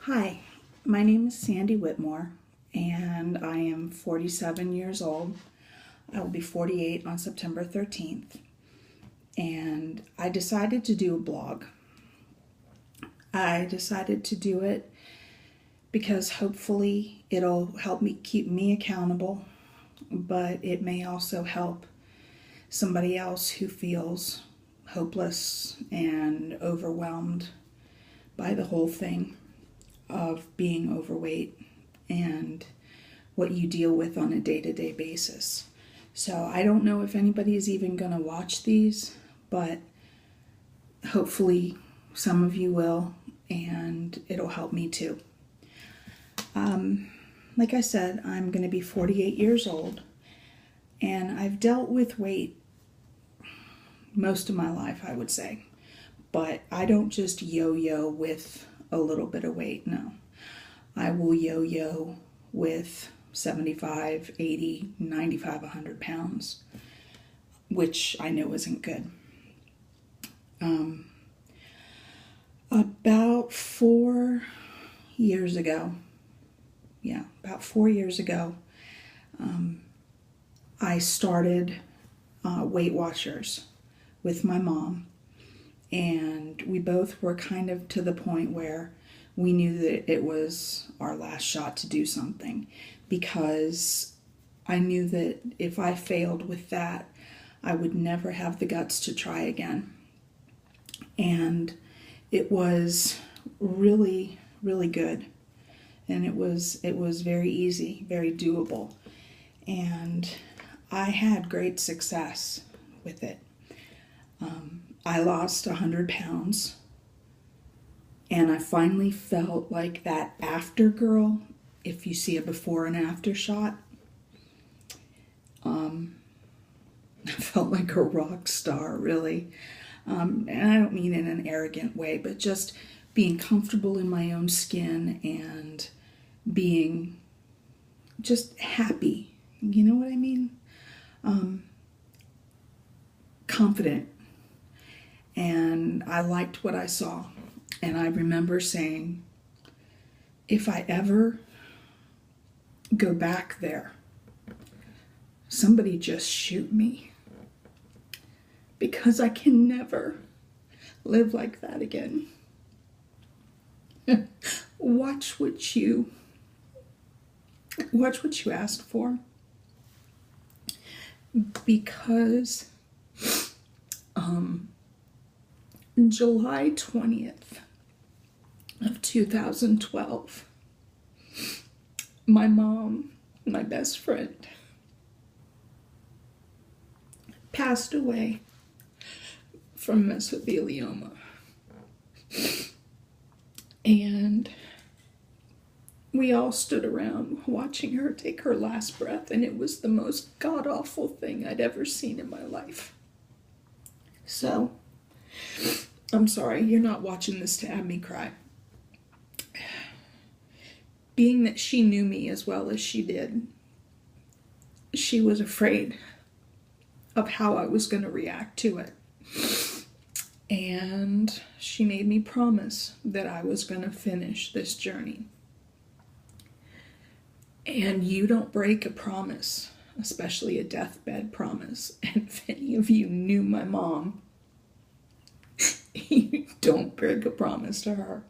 Hi, my name is Sandie Whitmore, and I am 47 years old. I will be 48 on September 13th, and I decided to do a blog. I decided to do it because hopefully it'll help me keep me accountable, but it may also help somebody else who feels hopeless and overwhelmed by the whole thing of being overweight and what you deal with on a day-to-day basis. So I don't know if anybody is even going to watch these, but hopefully some of you will, and it'll help me too. Like I said, I'm going to be 48 years old, and I've dealt with weight most of my life, I would say. But I don't just yo-yo with a little bit of weight, no. I will yo-yo with 75, 80, 95, 100 pounds, which I know isn't good. About 4 years ago, I started Weight Watchers with my mom, and we both were kind of to the point where we knew that it was our last shot to do something, because I knew that if I failed with that, I would never have the guts to try again. And it was really, really good. And it was very easy, very doable. And I had great success with it. I lost 100 pounds, and I finally felt like that after girl. If you see a before and after shot, I felt like a rock star, really. And I don't mean in an arrogant way, but just being comfortable in my own skin and being just happy. You know what I mean? Confident. And I liked what I saw. And I remember saying, if I ever go back there, somebody just shoot me. Because I can never live like that again. Watch what you asked for. Because July 20th of 2012, my mom, my best friend, passed away from mesothelioma. And we all stood around watching her take her last breath, and it was the most god-awful thing I'd ever seen in my life. So, I'm sorry, you're not watching this to have me cry. Being that she knew me as well as she did, she was afraid of how I was going to react to it. And she made me promise that I was going to finish this journey. And you don't break a promise, especially a deathbed promise. And if any of you knew my mom, you don't break a promise to her.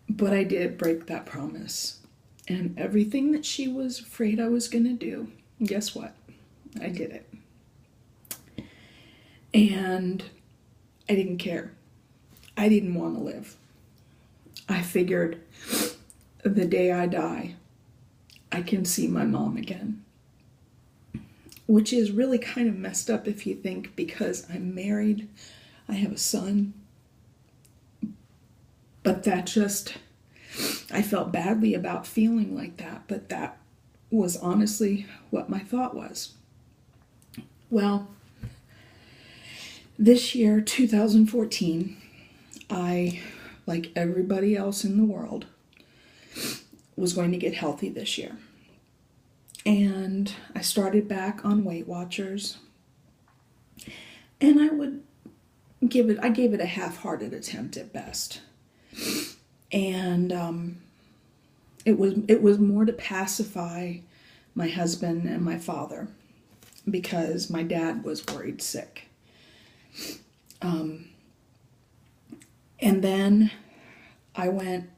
But I did break that promise. And everything that she was afraid I was going to do, guess what? I did it. And I didn't care. I didn't want to live. I figured the day I die, I can see my mom again. Which is really kind of messed up if you think, because I'm married, I have a son. But I felt badly about feeling like that, but that was honestly what my thought was. Well, this year, 2014, I, like everybody else in the world, was going to get healthy this year. And I started back on Weight Watchers. And I would I gave it a half-hearted attempt at best. And it was more to pacify my husband and my father, because my dad was worried sick. And then I went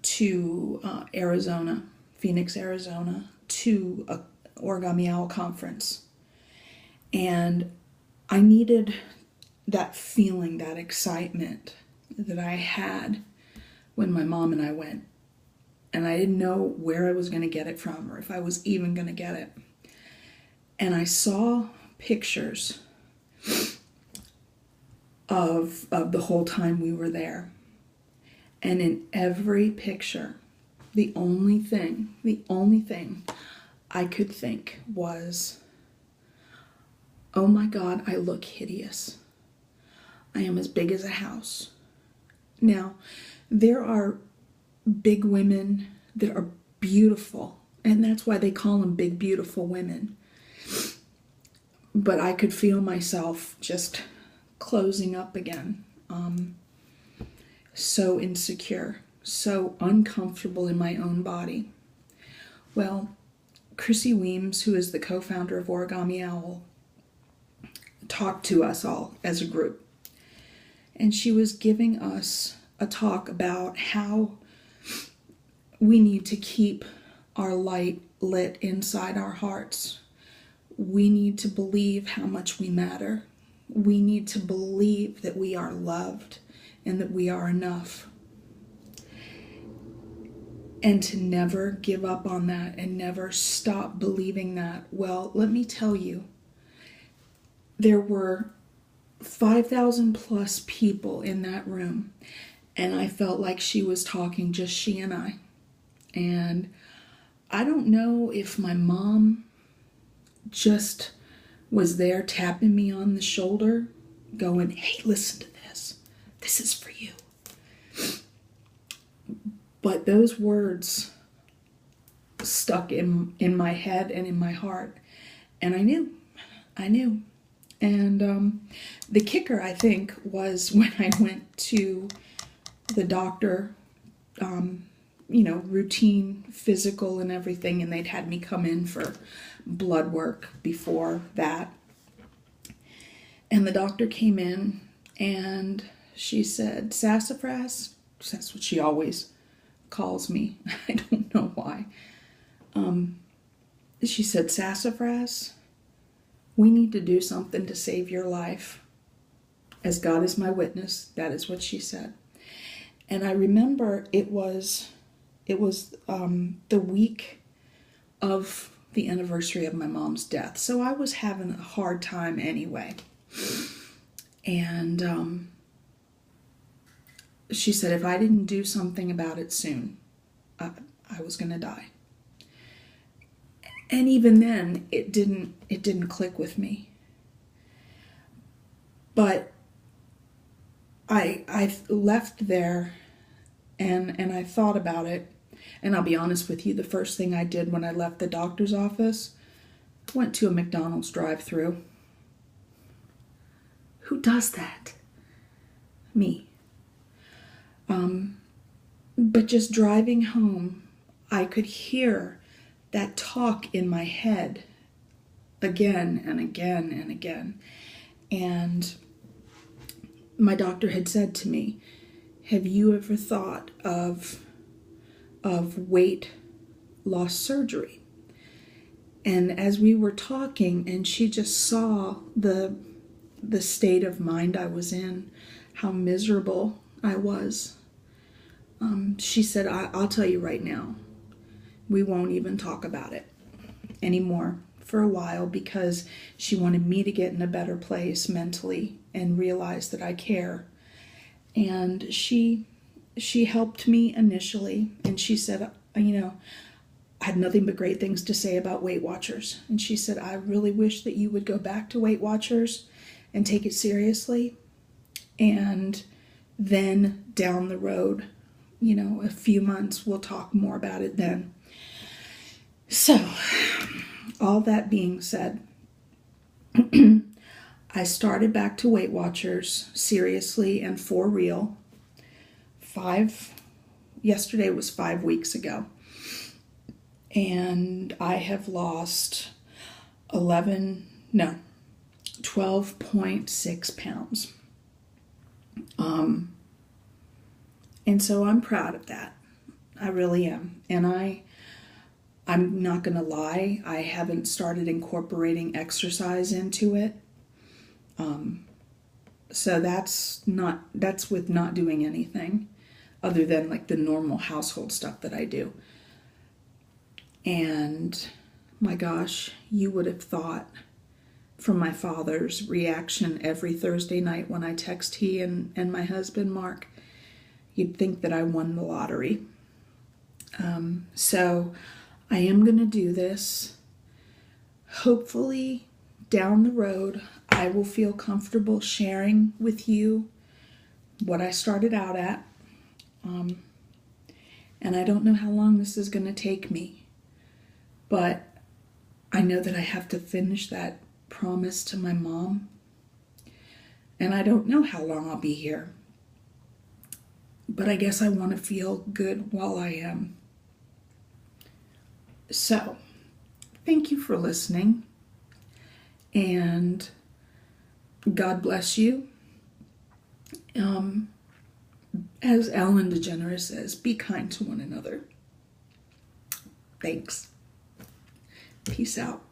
to Arizona, Phoenix, Arizona, to a Origami Owl conference. And I needed that feeling, that excitement that I had when my mom and I went. And I didn't know where I was going to get it from, or if I was even going to get it. And I saw pictures of the whole time we were there. And in every picture, the only thing I could think was, oh my God, I look hideous. I am as big as a house. Now, there are big women that are beautiful, and that's why they call them big, beautiful women. But I could feel myself just closing up again. So insecure, so uncomfortable in my own body. Well, Chrissy Weems, who is the co-founder of Origami Owl, talked to us all as a group. And she was giving us a talk about how we need to keep our light lit inside our hearts. We need to believe how much we matter. We need to believe that we are loved and that we are enough. And to never give up on that and never stop believing that. Well, let me tell you, there were 5,000 plus people in that room, and I felt like she was talking just she and I. And I don't know if my mom just was there tapping me on the shoulder, going, hey, listen to this. This is for you. But those words stuck in my head and in my heart. And I knew. And the kicker, I think, was when I went to the doctor, routine physical and everything, and they'd had me come in for blood work before that. And the doctor came in and she said, sassafras, that's what she always calls me. I don't know why. She said, sassafras, we need to do something to save your life. As God is my witness, that is what she said. And I remember it was the week of the anniversary of my mom's death. So I was having a hard time anyway. And she said if I didn't do something about it soon, I was going to die. And even then, it didn't click with me. But I left there and I thought about it. And I'll be honest with you, the first thing I did when I left the doctor's office, went to a McDonald's drive-thru. Who does that? Me. But just driving home, I could hear that talk in my head again and again and again. And my doctor had said to me, have you ever thought of weight loss surgery? And as we were talking, and she just saw the state of mind I was in, how miserable I was, she said, I'll tell you right now, we won't even talk about it anymore for a while, because she wanted me to get in a better place mentally and realize that I care. And she helped me initially, and she said, I had nothing but great things to say about Weight Watchers. And she said, I really wish that you would go back to Weight Watchers and take it seriously. And then down the road, a few months, we'll talk more about it then. So, all that being said, I started back to Weight Watchers seriously and for real. Yesterday was 5 weeks ago. And I have lost 12.6 pounds. And so I'm proud of that. I really am. And I'm not going to lie, I haven't started incorporating exercise into it. So that's with not doing anything other than like the normal household stuff that I do. And my gosh, you would have thought from my father's reaction every Thursday night when I text he and my husband Mark, you'd think that I won the lottery. So I am going to do this. Hopefully down the road, I will feel comfortable sharing with you what I started out at. And I don't know how long this is going to take me, but I know that I have to finish that promise to my mom. And I don't know how long I'll be here, but I guess I want to feel good while I am. So, thank you for listening, and God bless you. As Ellen DeGeneres says, be kind to one another. Thanks. Peace out.